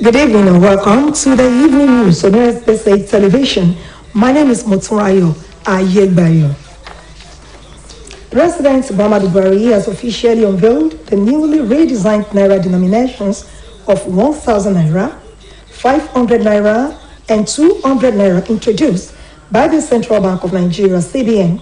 Good evening and welcome to the evening news on Osbc television. My name is Motunrayo Ayegbayo. President Muhammadu Buhari has officially unveiled the newly redesigned Naira denominations of 1,000 Naira, 500 Naira, and 200 Naira introduced by the Central Bank of Nigeria, CBN.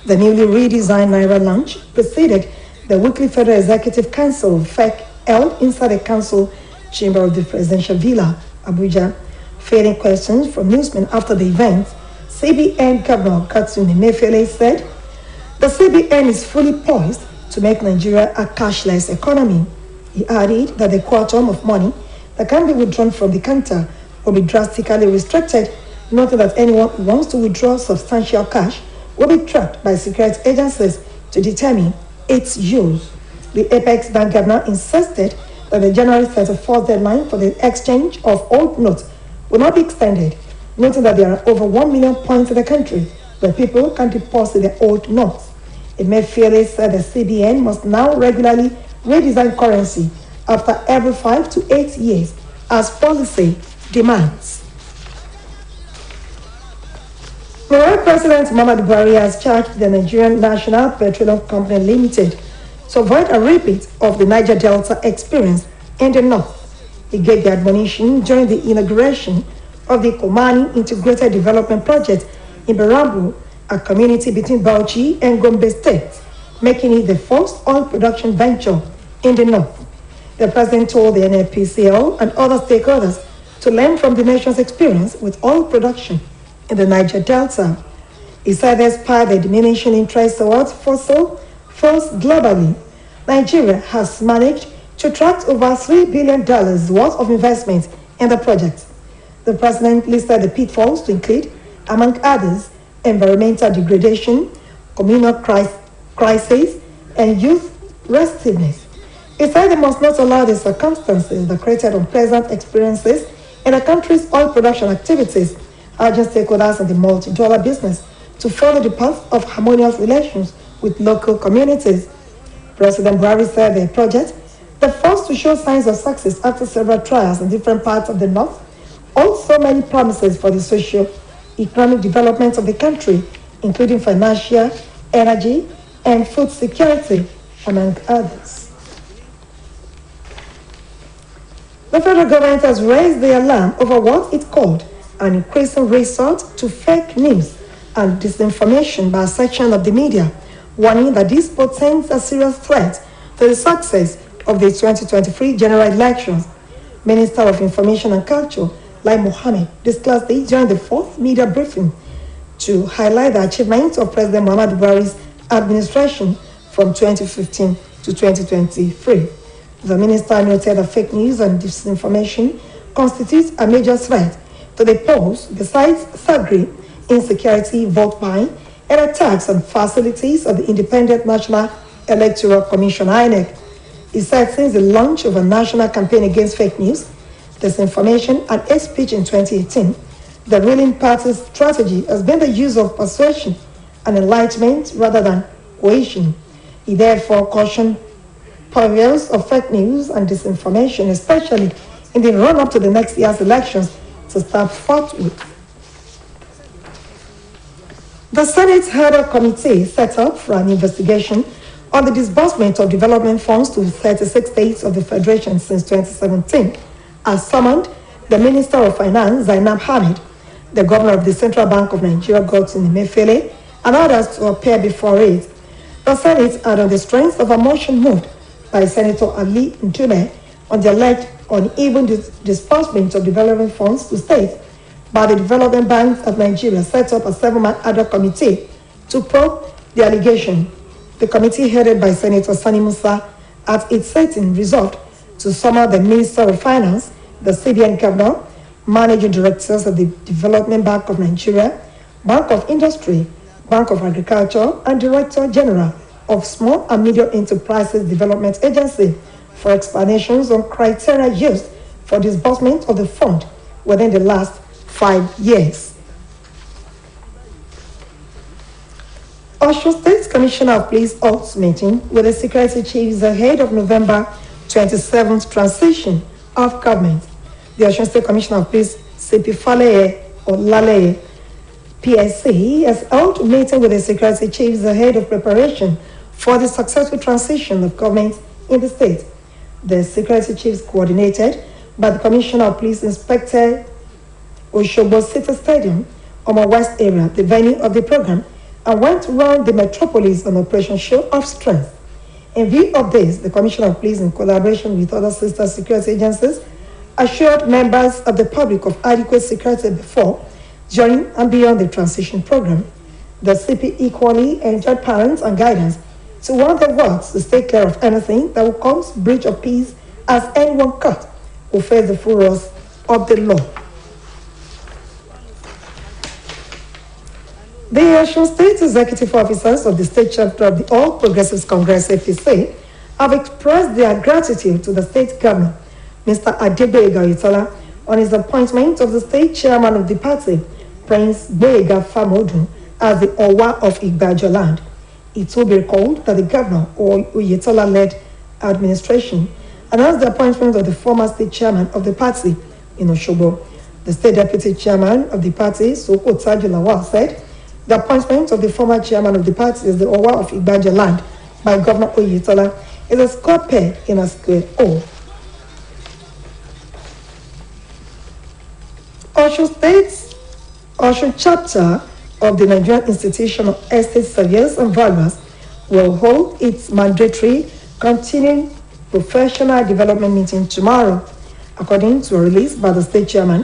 The newly redesigned Naira launch preceded the weekly Federal Executive Council FEC held inside the Council Chamber of the Presidential Villa, Abuja. Fielding questions from newsmen after the event, CBN Governor Katsuni Mefele said, "The CBN is fully poised to make Nigeria a cashless economy." He added that the quantum of money that can be withdrawn from the counter will be drastically restricted, noting that anyone who wants to withdraw substantial cash will be tracked by security agencies to determine its use. The Apex Bank Governor insisted that the January 31st deadline for the exchange of old notes will not be extended, noting that there are over 1 million points in the country where people can deposit their old notes. Emefiele said the CBN must now regularly redesign currency after every 5 to 8 years as policy demands. Meanwhile, President Muhammadu Buhari has charged the Nigerian National Petroleum Company Limited to avoid a repeat of the Niger Delta experience in the north. He gave the admonition during the inauguration of the Komani Integrated Development Project in Barambu, a community between Bauchi and Gombe states, making it the first oil production venture in the north. The president told the NNPCL and other stakeholders to learn from the nation's experience with oil production in the Niger Delta. He said despite the diminishing interest towards fossil fuels globally, Nigeria has managed to attract over $3 billion worth of investment in the project. The president listed the pitfalls to include, among others, environmental degradation, communal crisis, and youth restiveness. He said they must not allow the circumstances that created unpleasant experiences in the country's oil production activities, urging stakeholders in the multi-dollar business to follow the path of harmonious relations with local communities. President Buhari said the project, the first to show signs of success after several trials in different parts of the north, also many promises for the socio-economic development of the country, including financial, energy, and food security, among others. The federal government has raised the alarm over what it called an increasing resort to fake news and disinformation by a section of the media, warning that this portends a serious threat to the success of the 2023 general elections. Minister of Information and Culture, Lai Mohammed, discussed this during the fourth media briefing to highlight the achievements of President Muhammadu Buhari's administration from 2015 to 2023. The minister noted that fake news and disinformation constitutes a major threat to the polls besides thuggery, insecurity, vote buying, and attacks on facilities of the Independent National Electoral Commission, INEC. He said since the launch of a national campaign against fake news, disinformation, and hate speech in 2018, the ruling party's strategy has been the use of persuasion and enlightenment rather than coercion. He therefore cautioned purveyors of fake news and disinformation, especially in the run-up to the next year's elections, to start forthwith. The Senate had a committee set up for an investigation on the disbursement of development funds to 36 states of the Federation since 2017, has summoned the Minister of Finance, Zainab Hamid, the Governor of the Central Bank of Nigeria, Godwin Emefiele, and others to appear before it. The Senate had on the strength of a motion moved by Senator Ali Ipinle on the alleged uneven disbursement of development funds to states by the Development Bank of Nigeria set up a 7-man ad hoc committee to probe the allegation. The committee, headed by Senator Sani Musa, at its sitting resolved to summon the Minister of Finance, the CBN Governor, Managing Directors of the Development Bank of Nigeria, Bank of Industry, Bank of Agriculture, and Director General of Small and Medium Enterprises Development Agency for explanations on criteria used for disbursement of the fund within the last 5 years. Osho State Commissioner of Police holds meeting with the security chiefs ahead of November 27th transition of government. The Osun State Commissioner of Police, CP Faleye or Laleye, PSC, has held a meeting with the security chiefs ahead of preparation for the successful transition of government in the state. The security chiefs, coordinated by the Commissioner of Police, inspected Osogbo City Stadium, Omo West area, the venue of the program, and went around the metropolis on Operation Show of Strength. In view of this, the Commissioner of Police, in collaboration with other sister security agencies, assured members of the public of adequate security before, during, and beyond the transition program. The CP equally enjoyed parents and guidance to warn their wards to take care of anything that will cause breach of peace, as anyone caught will face the full wrath of the law. The Osun State Executive Officers of the State Chapter of the All Progressives Congress (APC) have expressed their gratitude to the State Governor, Mr. Adegboyega Oyetola, on his appointment of the State Chairman of the party, Prince Boyega Famodun, as the Owa of Igbajo land. It will be recalled that the Governor or Oyetola-led administration announced the appointment of the former State Chairman of the party in Osogbo. The State Deputy Chairman of the party, Soko Tajulawal, said the appointment of the former chairman of the party as the Owa of Igbajo land by Governor Oyetola is a square peg in a square hole. Osun chapter of the Nigerian Institution of Estate Surveyors and Valuers will hold its mandatory continuing professional development meeting tomorrow, according to a release by the state chairman,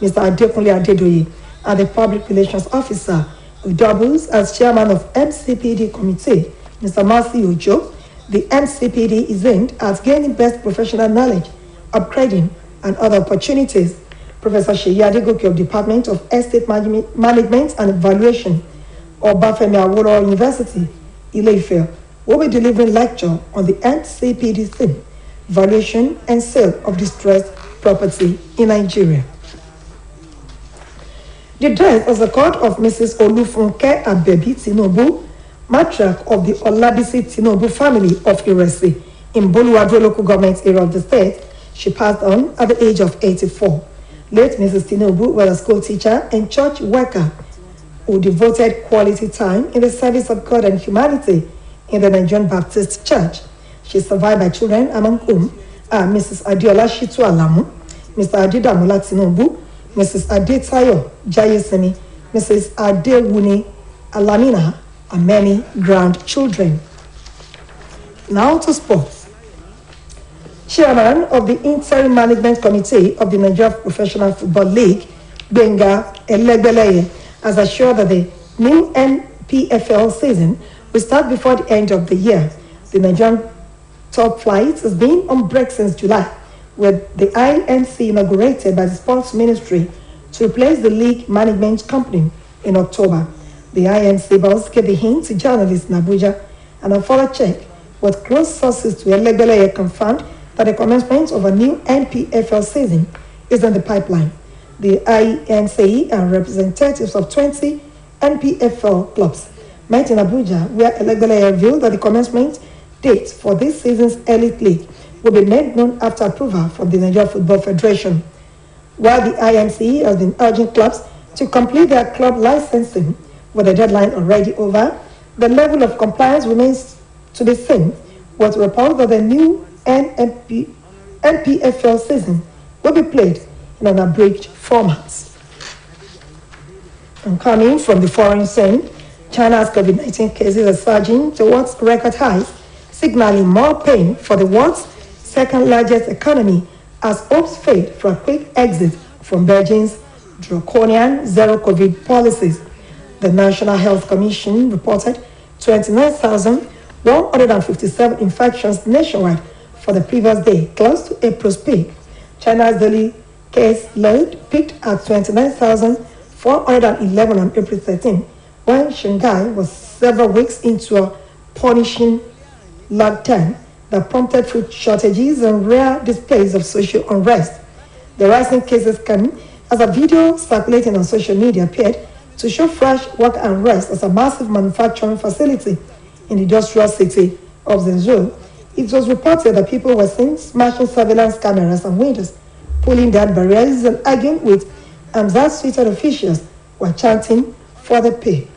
Mr. Adekunle Adedoye, and the public relations officer, who doubles as chairman of MCPD committee, Mr. Mercy Ojo. The MCPD is aimed at gaining best professional knowledge, upgrading, and other opportunities. Professor Seyi Adegoke of Department of Estate Management and Evaluation, Obafemi Awolowo University, Ile-Ife, will be delivering lecture on the MCPD theme, valuation and sale of distressed property in Nigeria. The death as a court of Mrs. Olufunke Abebi Tinubu, matriarch of the Olabisi Tinubu family of Iresi in Boluwadro local government area of the state. She passed on at the age of 84. Late Mrs. Tinubu was a school teacher and church worker who devoted quality time in the service of God and humanity in the Nigerian Baptist Church. She is survived by children, among whom are Mrs. Adiola Shitu Alamu, Mr. Adidamola Tinubu, Mrs. Adetayo Jayesemi, Mrs. Adewuni Alamina, and many grandchildren. Now to sports. Chairman of the Interim Management Committee of the Nigeria Professional Football League, Benga Elegbeleye, has assured that the new NPFL season will start before the end of the year. The Nigerian top flight has been on break since July, with the INC inaugurated by the Sports Ministry to replace the league management company in October. The INC boss gave the hint to journalists in Abuja, and a follow check with close sources to Elegbeleye confirmed that the commencement of a new NPFL season is in the pipeline. The INC and representatives of 20 NPFL clubs met in Abuja, where Elegbeleye revealed that the commencement date for this season's elite league will be made known after approval from the Nigeria Football Federation. While the INC has been urging clubs to complete their club licensing with the deadline already over, the level of compliance remains to be seen, with reports that the new NPFL season will be played in an abridged format. And coming from the foreign scene, China's COVID-19 cases are surging towards record highs, signaling more pain for the world's second largest economy as hopes fade for a quick exit from Beijing's draconian zero-COVID policies. The National Health Commission reported 29,157 infections nationwide for the previous day, close to April's peak. China's daily case load peaked at 29,411 on April 13, when Shanghai was several weeks into a punishing lockdown that prompted food shortages and rare displays of social unrest. The rising cases came as a video circulating on social media appeared to show fresh work unrest as a massive manufacturing facility in the industrial city of Zhengzhou. It was reported that people were seen smashing surveillance cameras and windows, pulling down barriers and arguing with Amzat's Twitter officials were chanting for the pay.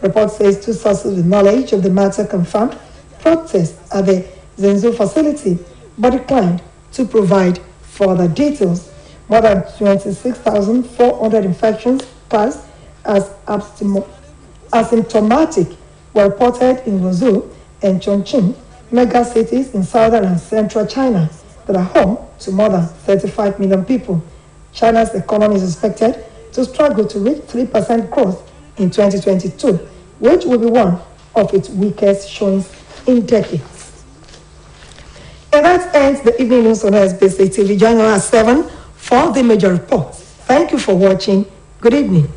Report says two sources with knowledge of the matter confirmed protests at the Zhengzhou facility but declined to provide further details. More than 26,400 infections passed as asymptomatic were reported in Wuzhou and Chongqing, mega cities in southern and central China that are home to more than 35 million people. China's economy is expected to struggle to reach 3% growth in 2022, which will be one of its weakest showings in decades. And that ends the evening news on Osbc TV. Join us at 7 for the major reports. Thank you for watching. Good evening.